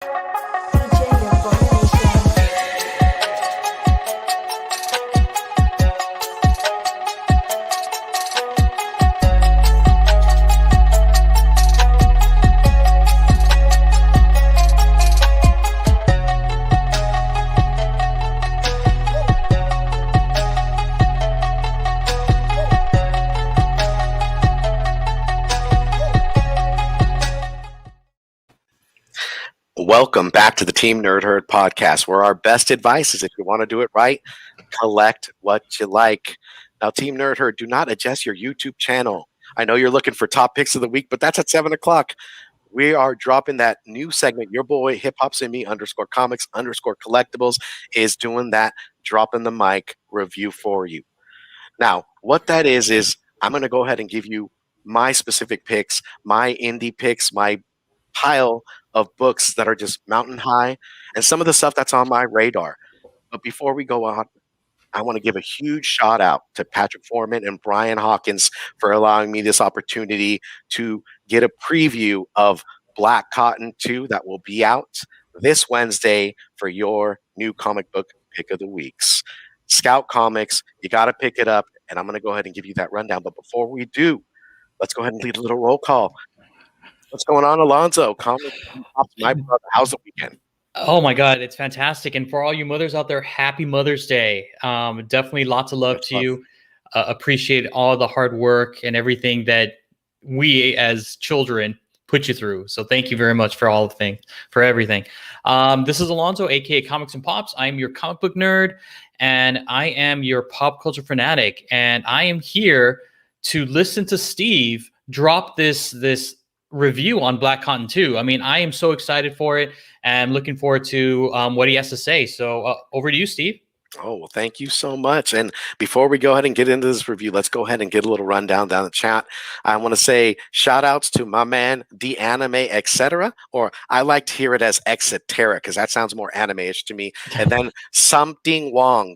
DJ Your Boy Nation. Welcome back to the Team Nerd Herd podcast, where our best advice is if you want to do it right, collect what you like. Now, Team Nerd Herd, do not adjust your YouTube channel. I know you're looking for top picks of the week, but that's at 7 o'clock. We are dropping that new segment. Your boy, Hip Hop's in Me _comics _collectibles, is doing that dropping the mic review for you. Now, what that is I'm going to go ahead and give you my specific picks, my indie picks, my pile of books that are just mountain high, and some of the stuff that's on my radar. But before we go on, I want to give a huge shout out to Patrick Foreman and Brian Hawkins for allowing me this opportunity to get a preview of Black Cotton 2 that will be out this Wednesday for your new comic book pick of the weeks. Scout Comics, you got to pick it up, and I'm going to go ahead and give you that rundown. But before we do, let's go ahead and lead a little roll call. What's going on, Alonzo? Comics, my brother. How's the weekend? Oh my God, it's fantastic. And for all you mothers out there, happy Mother's Day. Definitely lots of love to you. Appreciate all the hard work and everything that we as children put you through. So thank you very much for all the things, for everything. This is Alonzo, aka Comics and Pops. I'm your comic book nerd, and I am your pop culture fanatic. And I am here to listen to Steve drop this review on Black Cotton 2. I mean, I am so excited for it and looking forward to what he has to say. So over to you, Steve. Oh, well, thank you so much. And before we go ahead and get into this review, let's go ahead and get a little rundown down the chat. I want to say shout outs to my man, The Anime, etc. Or I like to hear it as Exetera because that sounds more anime-ish to me. And then Something Wong,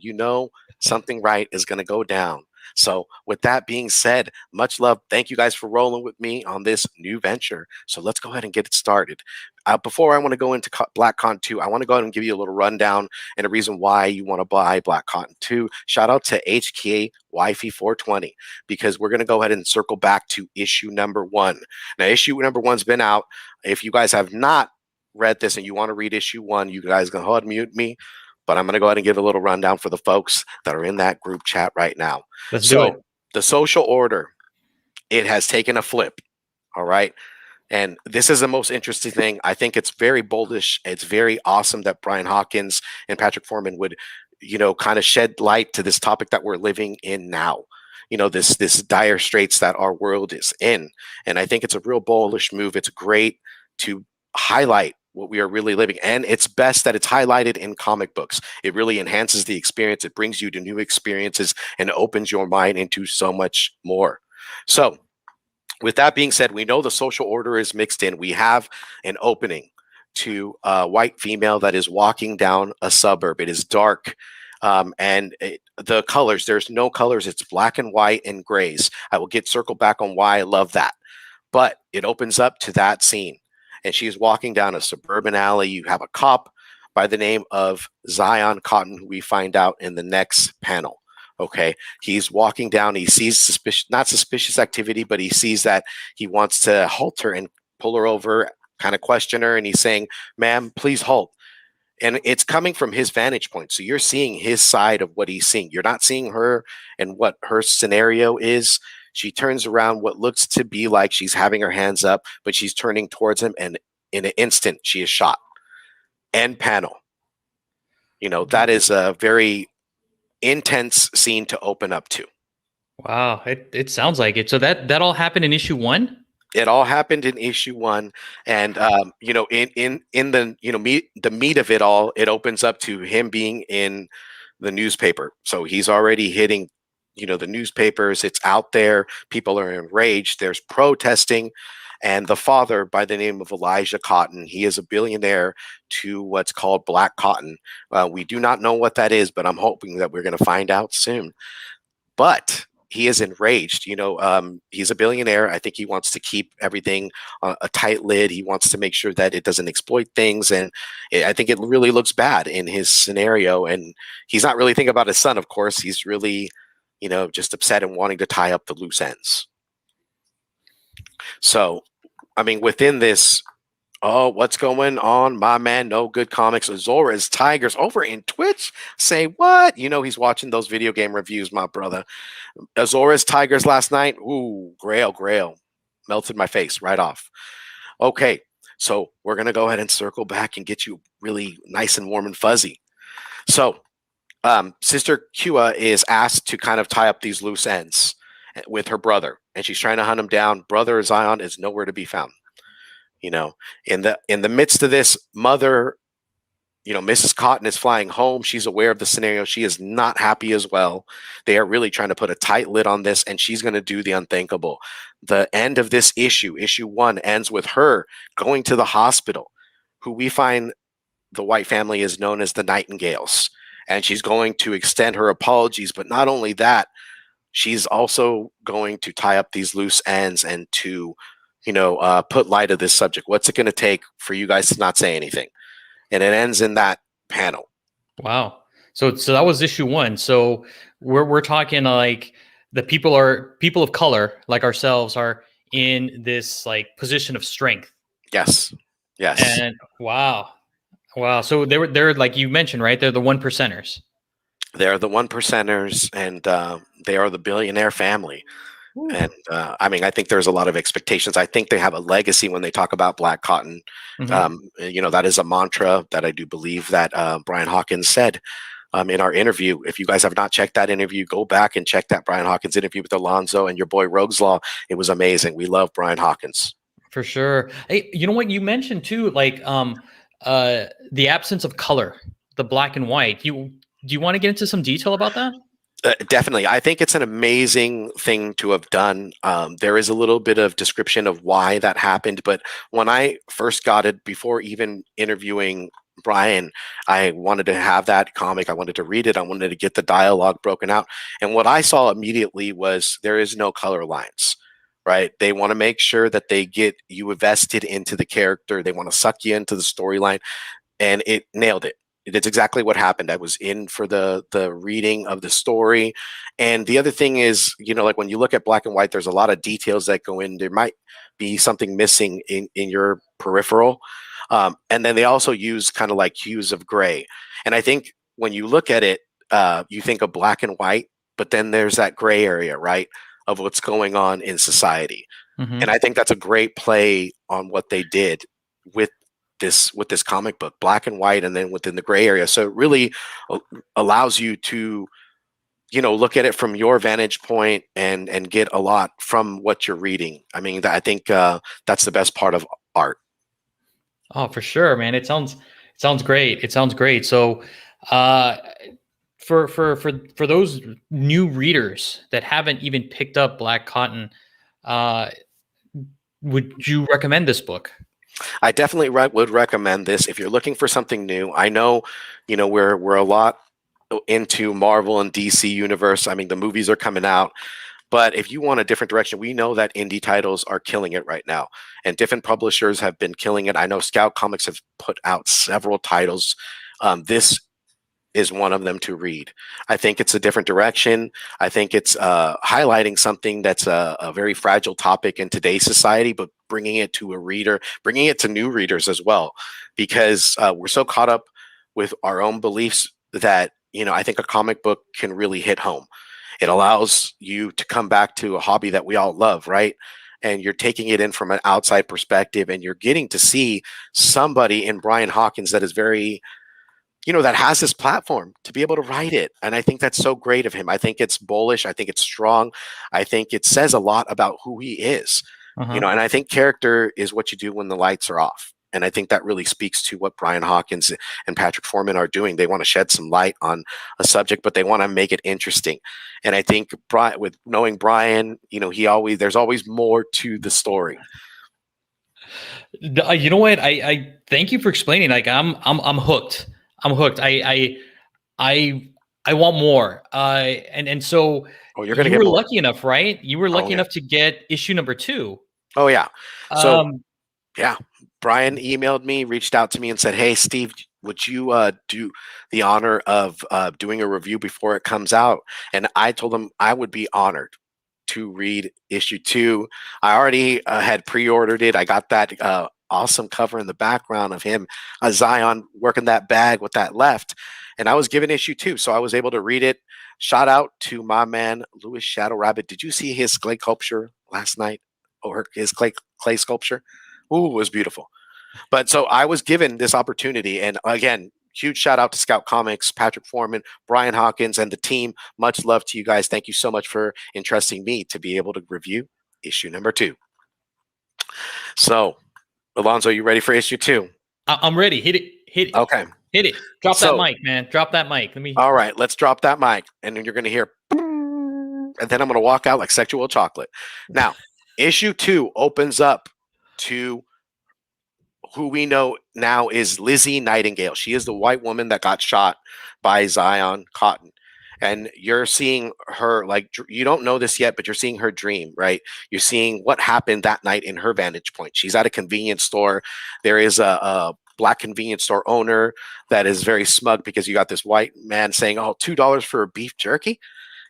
something right is going to go down. So with that being said, much love. Thank you guys for rolling with me on this new venture. So let's go ahead and get it started. Before I want to go into Black Cotton 2, I want to go ahead and give you a little rundown and a reason why you want to buy Black Cotton 2. Shout out to HK Wifey 420 because we're going to go ahead and circle back to issue number 1. Now, issue number 1's been out. If you guys have not read this and you want to read issue 1, you guys can go ahead and mute me. But I'm going to go ahead and give a little rundown for the folks that are in that group chat right now. Let's do it. The social order, it has taken a flip. All right. And this is the most interesting thing. I think it's very boldish. It's very awesome that Brian Hawkins and Patrick Foreman would, kind of shed light to this topic that we're living in now. This dire straits that our world is in. And I think it's a real bullish move. It's great to highlight what we are really living. And it's best that it's highlighted in comic books. It really enhances the experience. It brings you to new experiences and opens your mind into so much more. So with that being said, we know the social order is mixed in. We have an opening to a white female that is walking down a suburb. It is dark. The colors, there's no colors. It's black and white and grays. I will circle back on why I love that. But it opens up to that scene. And she's walking down a suburban alley. You have a cop by the name of Zion Cotton, who we find out in the next panel. Okay, he's walking down. He sees not suspicious activity, but he sees that he wants to halt her and pull her over, kind of question her. And he's saying, "Ma'am, please halt." And it's coming from his vantage point. So you're seeing his side of what he's seeing. You're not seeing her and what her scenario is. She turns around, what looks to be like she's having her hands up, but she's turning towards him, and in an instant, she is shot. End panel. That is a very intense scene to open up to. Wow, it sounds like it. So that all happened in issue 1? It all happened in issue 1, and in the meat of it all, it opens up to him being in the newspaper. So he's already hitting the newspapers. It's out there. People are enraged. There's protesting. And the father, by the name of Elijah Cotton, he is a billionaire to what's called Black Cotton. We do not know what that is, but I'm hoping that we're going to find out soon. But he is enraged. He's a billionaire. I think he wants to keep everything a tight lid. He wants to make sure that it doesn't exploit things, and I think it really looks bad in his scenario. And he's not really thinking about his son, of course. He's really, just upset and wanting to tie up the loose ends. So, I mean, within this, oh, what's going on, my man? No Good Comics, Azores Tigers over in Twitch. Say what? He's watching those video game reviews, my brother. Azores Tigers last night. Ooh, Grail. Melted my face right off. Okay, so we're going to go ahead and circle back and get you really nice and warm and fuzzy. So, Sister Kua is asked to kind of tie up these loose ends with her brother, and she's trying to hunt him down. Brother Zion is nowhere to be found. In the midst of this, mother, Mrs. Cotton is flying home. She's aware of the scenario. She is not happy as well. They are really trying to put a tight lid on this, and she's going to do the unthinkable. The end of this issue 1, ends with her going to the hospital, who we find the White family is known as the Nightingales, and she's going to extend her apologies. But not only that, she's also going to tie up these loose ends and to put light of this subject. What's it going to take for you guys to not say anything? And it ends in that panel. Wow. So that was issue 1. So we're talking like the people of color like ourselves are in this like position of strength. Yes. And wow. So they're like you mentioned, right? They're the 1%ers. They're the 1%ers, and they are the billionaire family. Ooh. And I mean, I think there's a lot of expectations. I think they have a legacy when they talk about Black Cotton. Mm-hmm. That is a mantra that I do believe that Brian Hawkins said in our interview. If you guys have not checked that interview, go back and check that Brian Hawkins interview with Alonzo and your boy Rogues Law. It was amazing. We love Brian Hawkins. For sure. Hey, you know what you mentioned too, like the absence of color, the black and white. Do you want to get into some detail about that? Definitely. I think it's an amazing thing to have done. There is a little bit of description of why that happened, but when I first got it, before even interviewing Brian, I wanted to have that comic. I wanted to read it. I wanted to get the dialogue broken out. And what I saw immediately was there is no color lines, right? They want to make sure that they get you invested into the character. They want to suck you into the storyline, and it nailed it. It's exactly what happened. I was in for the reading of the story. And the other thing is, like when you look at black and white, there's a lot of details that go in. There might be something missing in your peripheral. And then they also use kind of like hues of gray. And I think when you look at it, you think of black and white, but then there's that gray area, right, of what's going on in society. Mm-hmm. And I think that's a great play on what they did with this comic book, black and white, and then within the gray area. So it really allows you to, look at it from your vantage point and get a lot from what you're reading. I mean, I think that's the best part of art. Oh, for sure, man. It sounds great. It sounds great. So, for those new readers that haven't even picked up Black Cotton, would you recommend this book? I definitely would recommend this if you're looking for something new. I know, we're a lot into Marvel and DC universe. I mean, the movies are coming out, but if you want a different direction, we know that indie titles are killing it right now, and different publishers have been killing it. I know Scout Comics have put out several titles. This is one of them to read. I think it's a different direction. I think it's highlighting something that's a very fragile topic in today's society, but bringing it to a reader, bringing it to new readers as well, because we're so caught up with our own beliefs that, I think a comic book can really hit home. It allows you to come back to a hobby that we all love, right? And you're taking it in from an outside perspective, and you're getting to see somebody in Brian Hawkins that is very, that has this platform to be able to write it. And I think that's so great of him. I think it's bullish. I think it's strong. I think it says a lot about who he is, and I think character is what you do when the lights are off. And I think that really speaks to what Brian Hawkins and Patrick Foreman are doing. They want to shed some light on a subject, but they want to make it interesting. And I think with knowing Brian, there's always more to the story. You know what? I thank you for explaining. Like I'm hooked. I'm hooked. I I want more. And so Oh, you're gonna you get were more. lucky enough, right? You were Oh lucky yeah. enough to get issue number 2. Oh yeah. So Um, yeah, Brian emailed me, reached out to me, and said, "Hey, Steve, would you do the honor of doing a review before it comes out?" And I told him I would be honored to read issue 2. I already had pre-ordered it. I got that awesome cover in the background of him, Zion, working that bag with that left, and I was given issue 2, so I was able to read it. Shout out to my man Louis Shadow Rabbit. Did you see his clay sculpture last night, or his clay sculpture? Ooh, it was beautiful. But so I was given this opportunity, and again, huge shout out to Scout Comics, Patrick Foreman, Brian Hawkins, and the team. Much love to you guys. Thank you so much for entrusting me to be able to review issue number 2. So, Alonzo, you ready for issue 2? I'm ready. Hit it. Hit it. Okay. Hit it. Drop that So, mic, man. Drop that mic. Let me. all right, let's drop that mic, and then you're going to hear, and then I'm going to walk out like sexual chocolate. Now, issue 2 opens up to who we know now is Lizzie Nightingale. She is the white woman that got shot by Zion Cotton. And you're seeing her, like, you don't know this yet, but you're seeing her dream, right? You're seeing what happened that night in her vantage point. She's at a convenience store. There is a black convenience store owner that is very smug because you got this white man saying, "Oh, $2 for beef jerky."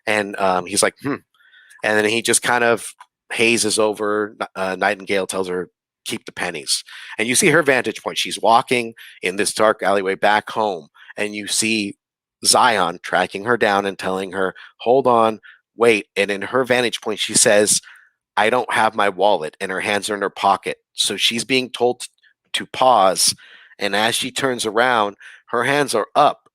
And he's like, "Hmm." And then he just kind of hazes over. Nightingale tells her, "Keep the pennies." And you see her vantage point. She's walking in this dark alleyway back home, and you see Zion tracking her down and telling her, "Hold on, wait." And in her vantage point, she says, "I don't have my wallet," and her hands are in her pocket. So she's being told to pause. And as she turns around, her hands are up,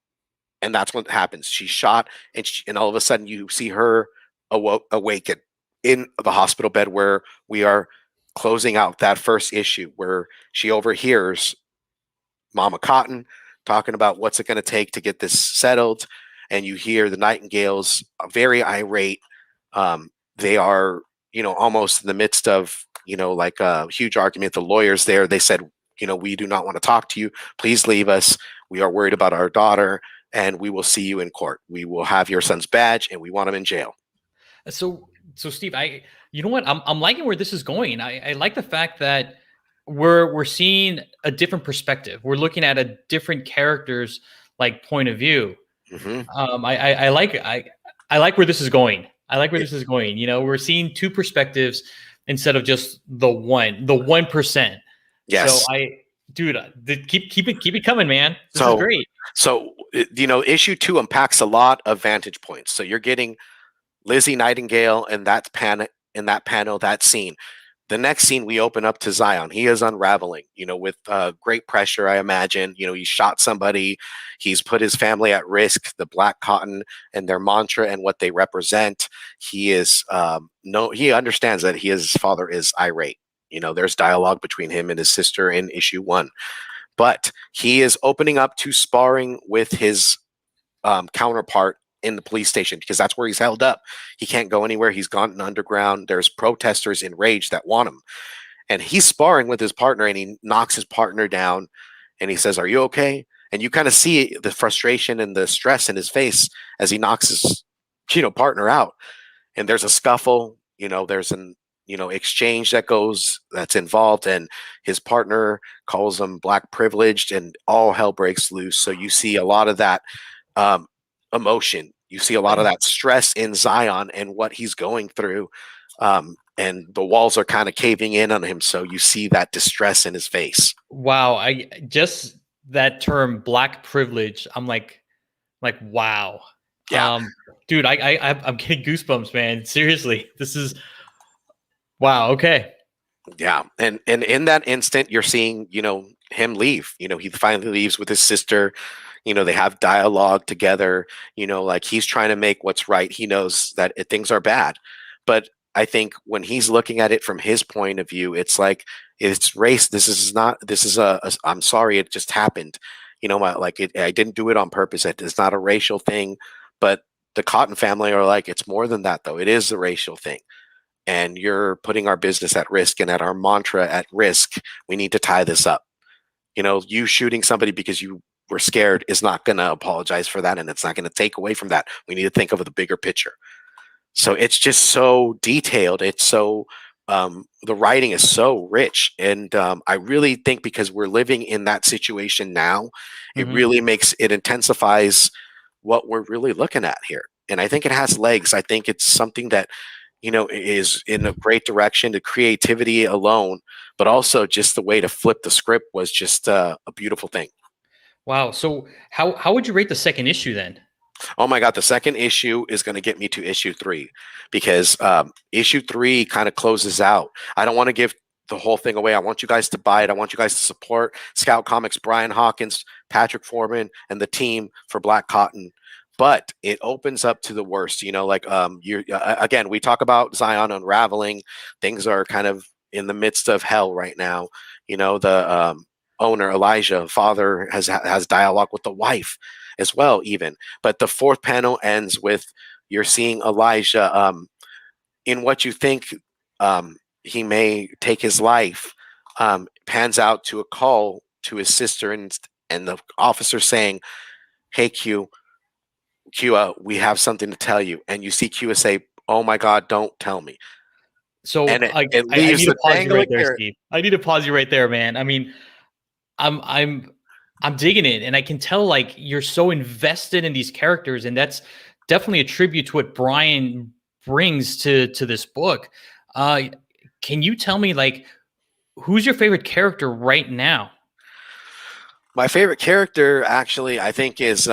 and that's what happens. She's shot, and all of a sudden, you see her awaken in the hospital bed where we are closing out that first issue, where she overhears Mama Cotton talking about what's it going to take to get this settled, and you hear the Nightingales very irate. They are, almost in the midst of, like a huge argument. The lawyers there, they said, "We do not want to talk to you. Please leave us. We are worried about our daughter, and we will see you in court. We will have your son's badge, and we want him in jail." So Steve, you know what? I'm liking where this is going. I like the fact that we're seeing a different perspective. We're looking at a different character's like point of view. Hmm. I like where this is going. I like where this is going. We're seeing two perspectives instead of just the 1%. So Yes. keep it coming, man. This is So, great. issue 2 unpacks a lot of vantage points. So you're getting Lizzie Nightingale and that panel, that scene. The next scene, we open up to Zion. He is unraveling, with great pressure, I imagine. He shot somebody. He's put his family at risk, the Black Cotton and their mantra and what they represent. He is, he understands that his father is irate. There's dialogue between him and his sister in issue 1. But he is opening up to sparring with his counterpart in the police station because that's where he's held up. He can't go anywhere. He's gone underground. There's protesters enraged that want him. And he's sparring with his partner and he knocks his partner down and he says, "Are you okay?" And you kind of see the frustration and the stress in his face as he knocks his, partner out. And there's a scuffle, there's an, exchange that's involved, and his partner calls him black privileged and all hell breaks loose. So you see a lot of that um, emotion. You see a lot of that stress in Zion and what he's going through. And the walls are kind of caving in on him. So you see that distress in his face. Wow, I just that term black privilege. I'm like wow. Yeah. Dude, I'm getting goosebumps, man. Seriously, this is wow. Okay. Yeah. And in that instant, you're seeing, him leave. He finally leaves with his sister. They have dialogue together, like he's trying to make what's right. He knows that things are bad. But I think when he's looking at it from his point of view, it's like, it's race. This is not, this is I'm sorry, it just happened. I didn't do it on purpose. It's not a racial thing. But the Cotton family are like, it's more than that, though. It is a racial thing. And you're putting our business at risk and at our mantra at risk. We need to tie this up. You shooting somebody because you we're scared is not going to apologize for that, and it's not going to take away from that. We need to think of the bigger picture. So it's just so detailed. It's so the writing is so rich, and I really think because we're living in that situation now, it Mhm. really makes it intensifies what we're really looking at here. And I think it has legs. I think it's something that is in a great direction. The creativity alone, but also just the way to flip the script was just a beautiful thing. Wow. So how would you rate the second issue then? Oh my God, the second issue is going to get me to issue 3 because issue 3 kind of closes out. I don't want to give the whole thing away. I want you guys to buy it. I want you guys to support Scout Comics, Brian Hawkins, Patrick Foreman, and the team for Black Cotton. But it opens up to the worst. Like you again, we talk about Zion unraveling. Things are kind of in the midst of hell right now. The owner Elijah, father, has dialogue with the wife as well, even. But the fourth panel ends with you're seeing Elijah in what you think he may take his life, pans out to a call to his sister, and the officer saying, "Hey, Q, we have something to tell you." And you see Q say, "Oh my God, don't tell me." So And it I leaves need to the pause you right dangling there, carrot. Steve. I need to pause you right there, man. I mean, I'm I'm I'm digging it, and I can tell like you're so invested in these characters, and that's definitely a tribute to what Brian brings to this book. Uh, can you tell me like who's your favorite character right now? My favorite character, actually, I think, is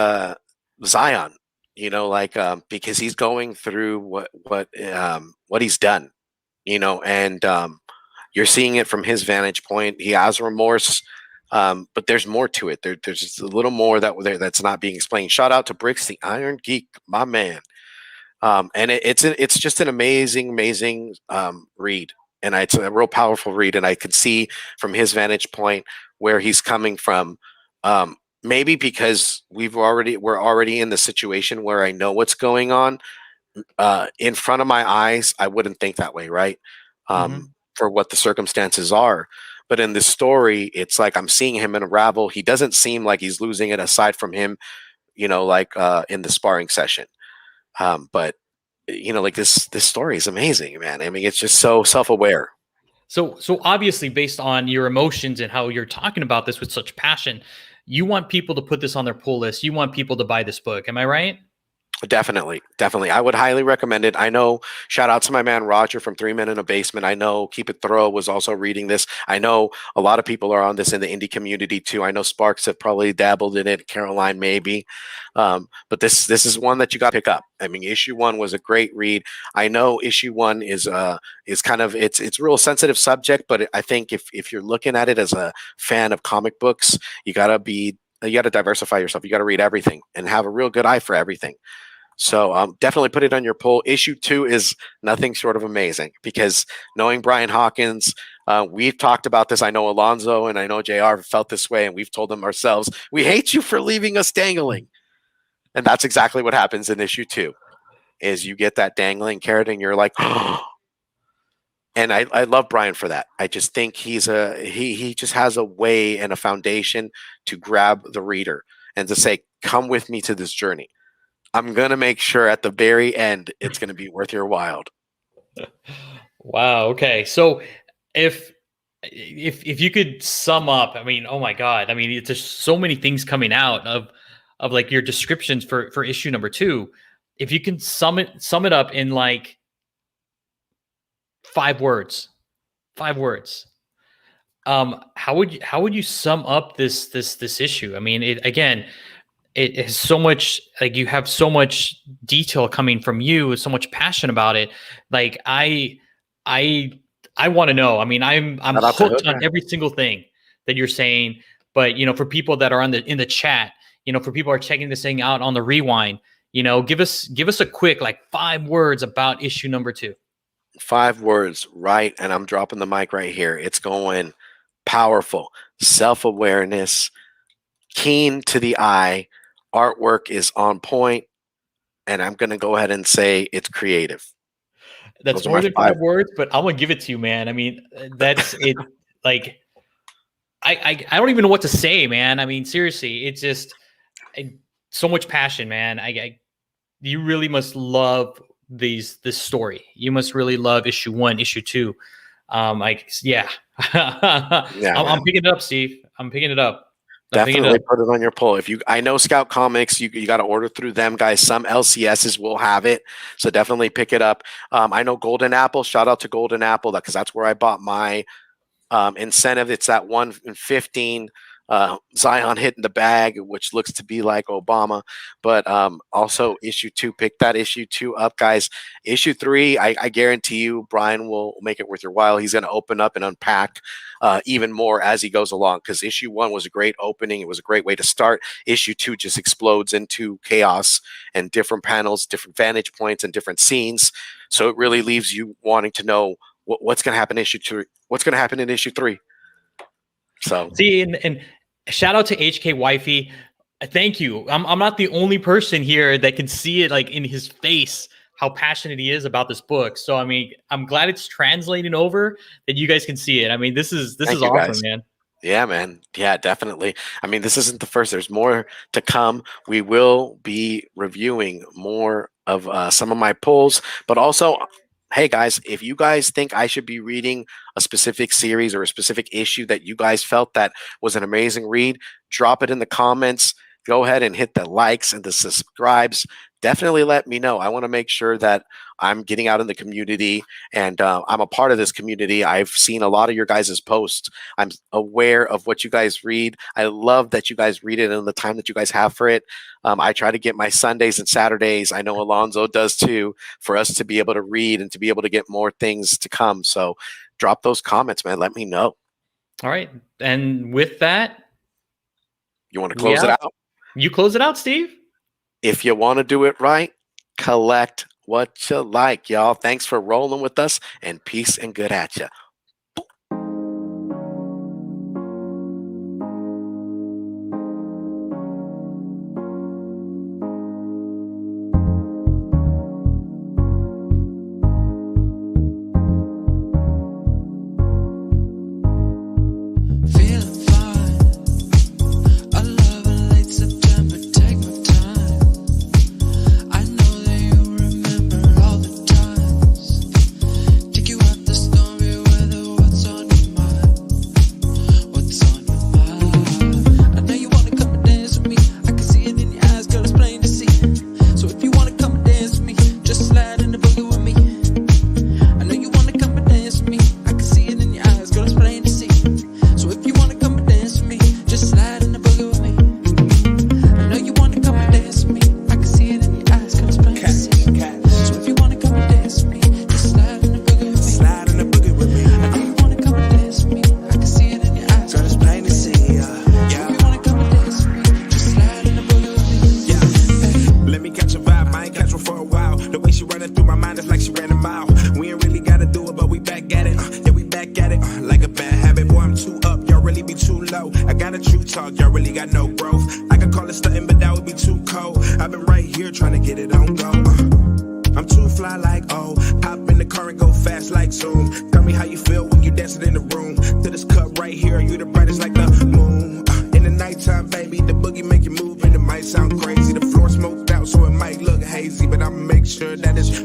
Zion. Like because he's going through what he's done. And you're seeing it from his vantage point. He has remorse, but there's more to it. There's just a little more that's not being explained. Shout out to Bricks, the Iron Geek, my man. And it's just an amazing read, and it's a real powerful read. And I can see from his vantage point where he's coming from. Maybe because we're already in the situation where I know what's going on in front of my eyes. I wouldn't think that way, right? Mhm. For what the circumstances are. But in this story, it's like I'm seeing him unravel. He doesn't seem like he's losing it aside from him, like in the sparring session. But like this story is amazing, man. I mean, it's just so self-aware. So obviously, based on your emotions and how you're talking about this with such passion, you want people to put this on their pull list. You want people to buy this book. Am I right? Definitely, definitely. I would highly recommend it. I know, shout out to my man Roger from 3 Men in a Basement. I know Keep It Thorough was also reading this. I know a lot of people are on this in the indie community too. I know Sparks have probably dabbled in it, Caroline maybe. But this is one that you got to pick up. I mean, issue 1 was a great read. I know issue 1 is kind of it's real sensitive subject, but I think if you're looking at it as a fan of comic books, you got to diversify yourself. You got to read everything and have a real good eye for everything. So definitely put it on your poll. Issue 2 is nothing short of amazing because knowing Brian Hawkins, we've talked about this. I know Alonzo and I know JR felt this way, and we've told them ourselves, we hate you for leaving us dangling. And that's exactly what happens in issue 2 is you get that dangling carrot and you're like, oh. And I love Brian for that. I just think he just has a way and a foundation to grab the reader and to say, come with me to this journey. I'm gonna make sure at the very end it's gonna be worth your while. Wow. Okay. So if if you could sum up, I mean, oh my God, I mean, it's just so many things coming out of like your descriptions for issue number 2. If you can sum it up in like 5 words, 5 words. How would you sum up this issue? I mean, it again, it is so much like you have so much detail coming from you, so much passion about it. Like I I want to know. I mean, I'm Shout out to hooked Hood on Rat. every single thing that you're saying. But for people that are on in the chat, for people who are checking this thing out on the rewind, give us a quick like 5 words about issue number 2. 5 words, right? And I'm dropping the mic right here. It's going powerful, self-awareness, keen to the eye, artwork is on point, and I'm gonna go ahead and say it's creative. That's Those are more my than 5. 5 words, but I'm gonna give it to you, man. I mean, that's it. Like I don't even know what to say, man. I mean, seriously, it's just so much passion, man. You really must love this story. You must really love issue 1, issue 2. Yeah. I'm picking it up, Steve. I'm picking it up. Definitely put it on your pull. I know Scout Comics, you got to order through them, guys. Some LCSs will have it, so definitely pick it up. I know Golden Apple. Shout out to Golden Apple because that's where I bought my incentive. It's that 1 in 15 Zion hitting the bag, which looks to be like Obama. But also issue 2, pick that issue 2 up, guys. Issue 3, I guarantee you Brian will make it worth your while. He's going to open up and unpack even more as he goes along, because issue 1 was a great opening. It was a great way to start. Issue 2 just explodes into chaos and different panels, different vantage points, and different scenes. So it really leaves you wanting to know what's going to happen in issue 2, what's going to happen in issue 3. So see, and shout out to HK Wifey. Thank you. I'm not the only person here that can see it like in his face how passionate he is about this book. So I mean, I'm glad it's translating over that you guys can see it. I mean, this is awesome, guys. Man. Yeah, man. Yeah, definitely. I mean, this isn't the first. There's more to come. We will be reviewing more of some of my pulls, but also, hey guys, if you guys think I should be reading a specific series or a specific issue that you guys felt that was an amazing read, drop it in the comments. Go ahead and hit the likes and the subscribes. Definitely let me know. I want to make sure that I'm getting out in the community and I'm a part of this community. I've seen a lot of your guys' posts. I'm aware of what you guys read. I love that you guys read it in the time that you guys have for it. I try to get my Sundays and Saturdays. I know Alonzo does too, for us to be able to read and to be able to get more things to come. So drop those comments, man. Let me know. All right. And with that, you want to close it out? You close it out, Steve. If you want to do it right, collect what you like, y'all. Thanks for rolling with us, and peace and good at you. Sound crazy, the floor smoked out, so it might look hazy, but I'ma make sure that it's